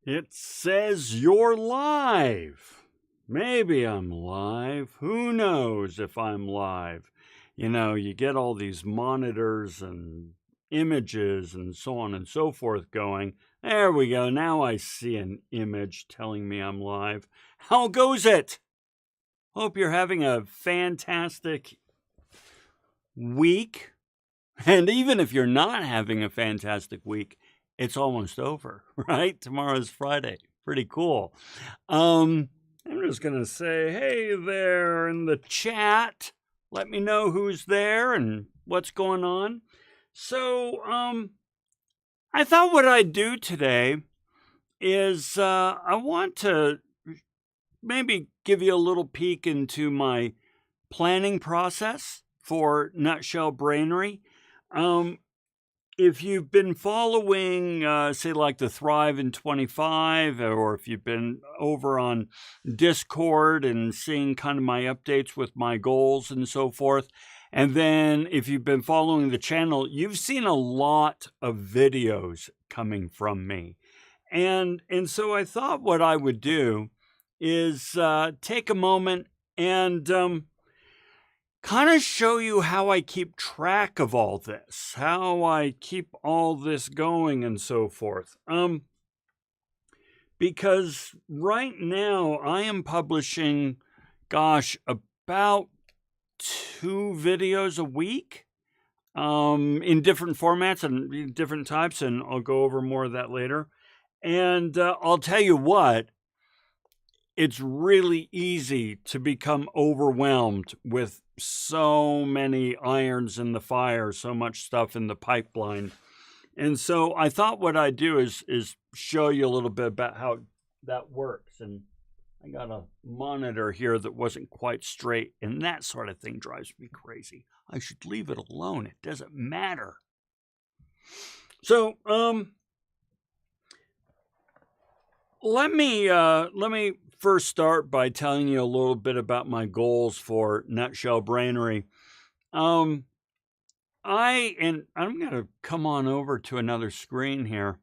It says you're live. Maybe I'm live. Who knows if I'm live? You know, you get all these monitors and images and so on and so forth going. There we go. Now I see an image telling me I'm live. How goes it? Hope you're having a fantastic week. And even if you're not having a fantastic week, it's almost over, right? Tomorrow's Friday. Pretty cool. I'm just going to say, hey there in the chat. Let me know who's there and what's going on. So, I thought what I'd do today is I want to maybe give you a little peek into my planning process for Nutshell Brainery. If you've been following, say, like the Thrive in 25, or if you've been over on Discord and seeing kind of my updates with my goals and so forth, and then if you've been following the channel, you've seen a lot of videos coming from me. And so I thought what I would do is take a moment and kind of show you how I keep track of all this, how I keep all this going and so forth. Because right now I am publishing, about 2 videos a week, in different formats and different types, and I'll go over more of that later. And I'll tell you what, it's really easy to become overwhelmed with so many irons in the fire, so much stuff in the pipeline. And so I thought what I'd do is show you a little bit about how that works. And I got a monitor here that wasn't quite straight, and that sort of thing drives me crazy. I should leave it alone. It doesn't matter. So, let me first start by telling you a little bit about my goals for Nutshell Brainery. I'm going to come on over to another screen here.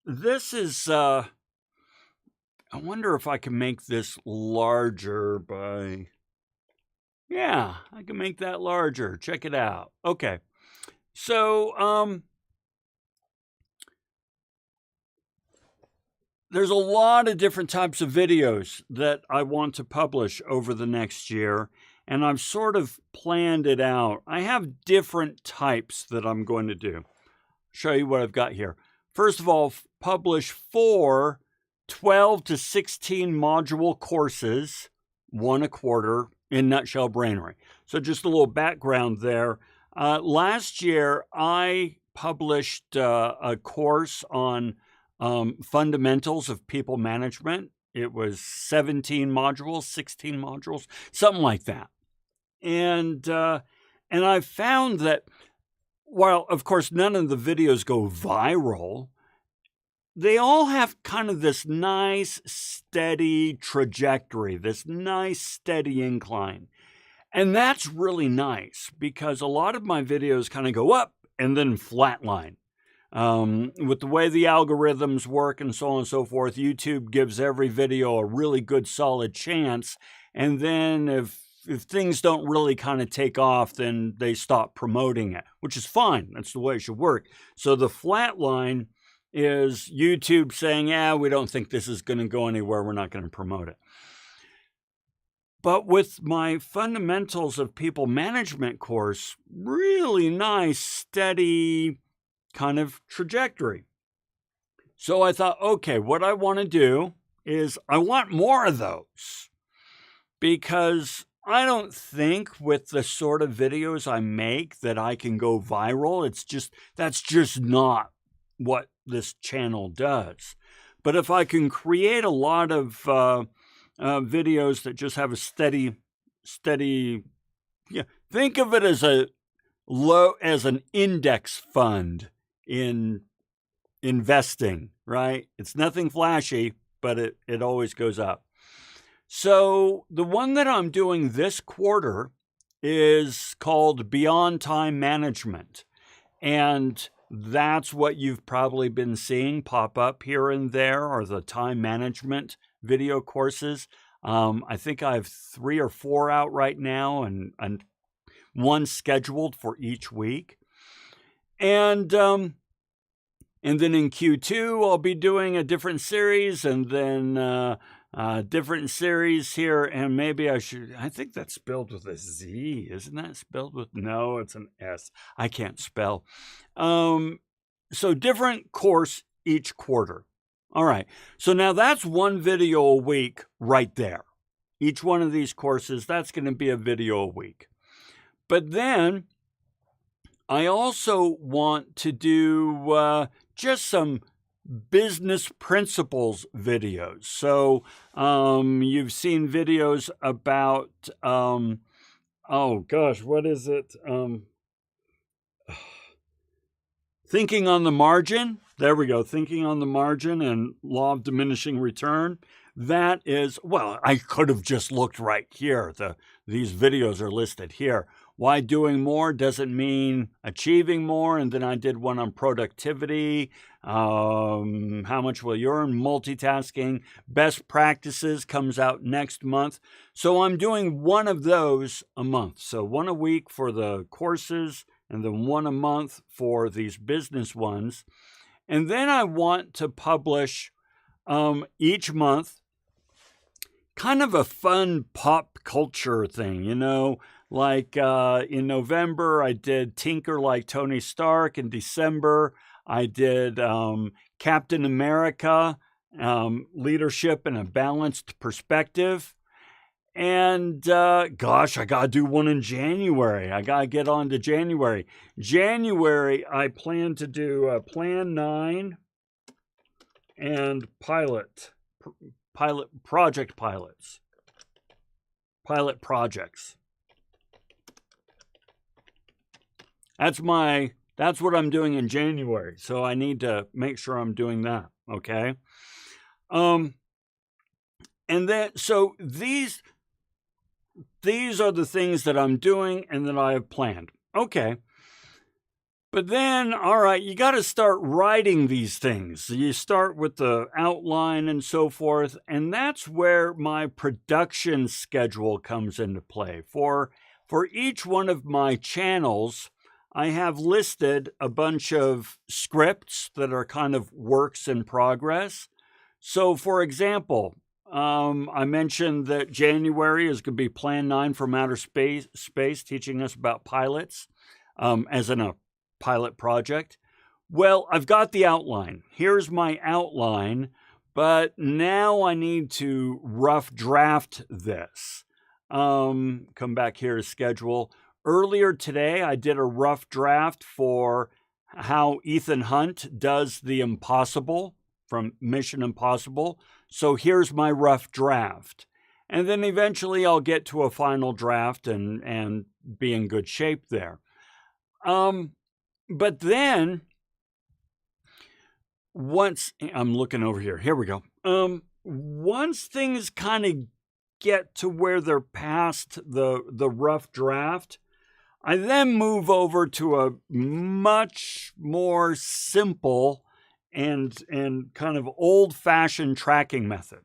This is, I wonder if I can make this larger by, yeah, I can make that larger. Check it out. Okay. So, there's a lot of different types of videos that I want to publish over the next year, and I've sort of planned it out. I have different types that I'm going to do. Show you what I've got here. First of all, publish 4 12 to 16 module courses, 1 a quarter, in Nutshell Brainery. So just a little background there. Last year, I published a course on fundamentals of people management. It was 17 modules, 16 modules, something like that. And I found that while, of course, none of the videos go viral, they all have kind of this nice, steady trajectory, this nice, steady incline. And that's really nice because a lot of my videos kind of go up and then flatline. With the way the algorithms work and so on and so forth, YouTube gives every video a really good solid chance. And then if things don't really kind of take off, then they stop promoting it, which is fine. That's the way it should work. So the flat line is YouTube saying, yeah, we don't think this is going to go anywhere. We're not going to promote it. But with my Fundamentals of People Management course, really nice, steady kind of trajectory. So I thought, okay, what I want to do is I want more of those because I don't think with the sort of videos I make that I can go viral. That's just not what this channel does. But if I can create a lot of videos that just have a steady, yeah, think of it as an index fund in investing, right? It's nothing flashy, but it always goes up. So the one that I'm doing this quarter is called Beyond Time Management. And That's what you've probably been seeing pop up here and there, are the time management video courses. I think I have 3 or 4 out right now, and one scheduled for each week. And then in Q2, I'll be doing a different series, and then different series here. And maybe I think that's spelled with a Z. Isn't that spelled with, no, it's an S. I can't spell. So different course each quarter. All right. So now that's one video a week right there. Each one of these courses, that's going to be a video a week. But then I also want to do just some business principles videos. So you've seen videos about, oh gosh, what is it? Thinking on the margin. There we go. Thinking on the margin and law of diminishing return. That is, well, I could have just looked right here. These videos are listed here. Why doing more doesn't mean achieving more. And then I did one on productivity. How much will you earn? Multitasking. Best practices comes out next month. So I'm doing one of those a month. So one a week for the courses, and then one a month for these business ones. And then I want to publish each month kind of a fun pop culture thing, like in November, I did Tinker Like Tony Stark. In December, I did Captain America, Leadership in a Balanced Perspective. And gosh, I got to do one in January. I got to get on to January. January, I plan to do Plan 9 and Pilot Project Pilots. Pilot projects. That's what I'm doing in January. So I need to make sure I'm doing that. Okay. And then, so these are the things that I'm doing and that I have planned. Okay. But then, all right, you got to start writing these things. You start with the outline and so forth. And that's where my production schedule comes into play. For each one of my channels, I have listed a bunch of scripts that are kind of works in progress. So, for example, I mentioned that January is going to be Plan 9 from Outer Space, teaching us about pilots, as in a pilot project. Well, I've got the outline. Here's my outline, but now I need to rough draft this. Come back here to schedule. Earlier today, I did a rough draft for how Ethan Hunt does the impossible from Mission Impossible. So here's my rough draft. And then eventually I'll get to a final draft and be in good shape there. But then, once, I'm looking over here we go. Once things kind of get to where they're past the rough draft, I then move over to a much more simple and kind of old-fashioned tracking method.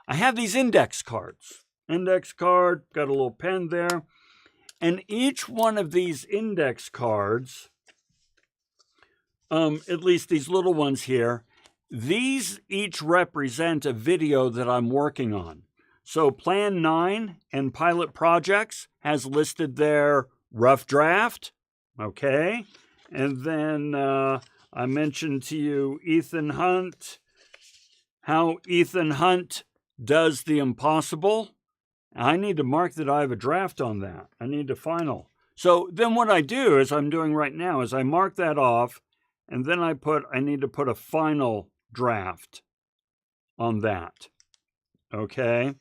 I have these index cards. Index card, got a little pen there. And each one of these index cards, at least these little ones here, these each represent a video that I'm working on. So Plan 9 and Pilot Projects has listed their rough draft, okay? And then I mentioned to you Ethan Hunt, how Ethan Hunt does the impossible. I need to mark that I have a draft on that. I need to final. So then what I do, as I'm doing right now, is I mark that off, and then I need to put a final draft on that. Okay?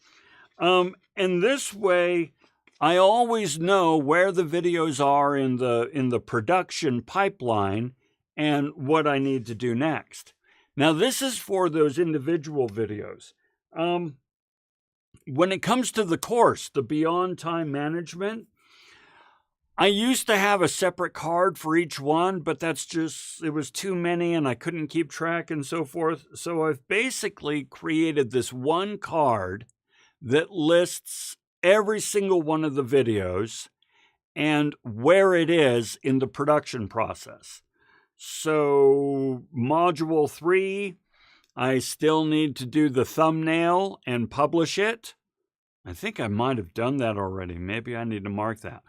And this way, I always know where the videos are in the production pipeline and what I need to do next. Now, this is for those individual videos. When it comes to the course, the Beyond Time Management, I used to have a separate card for each one, but it was too many and I couldn't keep track and so forth. So I've basically created this one card that lists every single one of the videos and where it is in the production process. So module 3, I still need to do the thumbnail and publish it. I think I might have done that already. Maybe I need to mark that.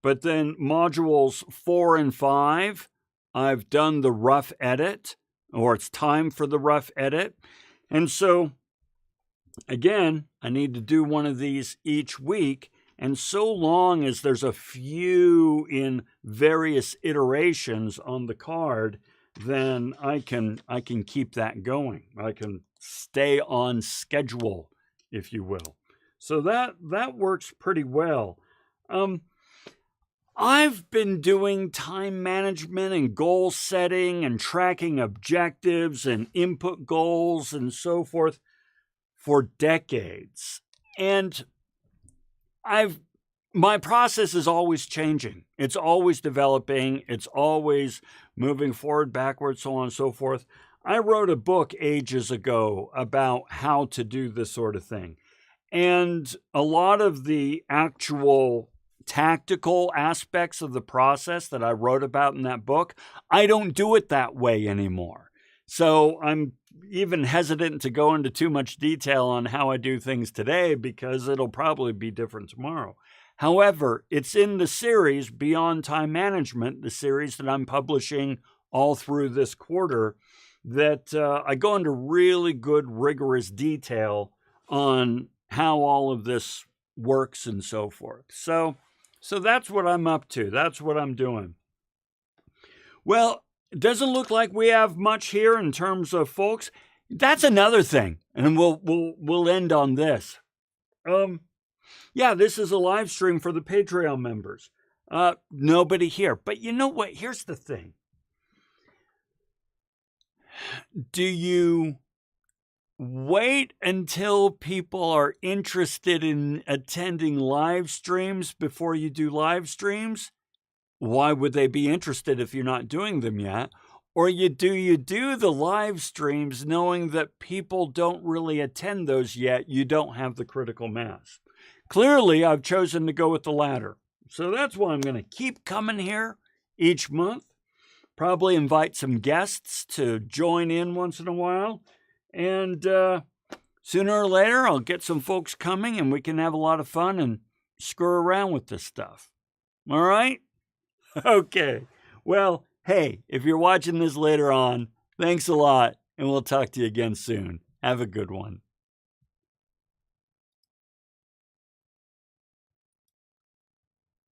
But then modules 4 and 5, I've done the rough edit, or it's time for the rough edit. And so, again, I need to do one of these each week. And so long as there's a few in various iterations on the card, then I can keep that going. I can stay on schedule, if you will. So that works pretty well. I've been doing time management and goal setting and tracking objectives and input goals and so forth for decades. And my process is always changing. It's always developing. It's always moving forward, backwards, so on and so forth. I wrote a book ages ago about how to do this sort of thing. And a lot of the actual tactical aspects of the process that I wrote about in that book, I don't do it that way anymore. So I'm even hesitant to go into too much detail on how I do things today because it'll probably be different tomorrow. However, it's in the series Beyond Time Management, the series that I'm publishing all through this quarter, that I go into really good, rigorous detail on how all of this works and so forth. So that's what I'm up to. That's what I'm doing. Well, it doesn't look like we have much here in terms of folks. That's another thing, and we'll end on this. Yeah, this is a live stream for the Patreon members. Nobody here. But you know what? Here's the thing. Do you wait until people are interested in attending live streams before you do live streams? Why would they be interested if you're not doing them yet? Or do you do the live streams knowing that people don't really attend those yet? You don't have the critical mass. Clearly, I've chosen to go with the latter. So that's why I'm going to keep coming here each month. Probably invite some guests to join in once in a while. And sooner or later, I'll get some folks coming and we can have a lot of fun and screw around with this stuff. All right? Okay. Well, hey, if you're watching this later on, thanks a lot, and we'll talk to you again soon. Have a good one.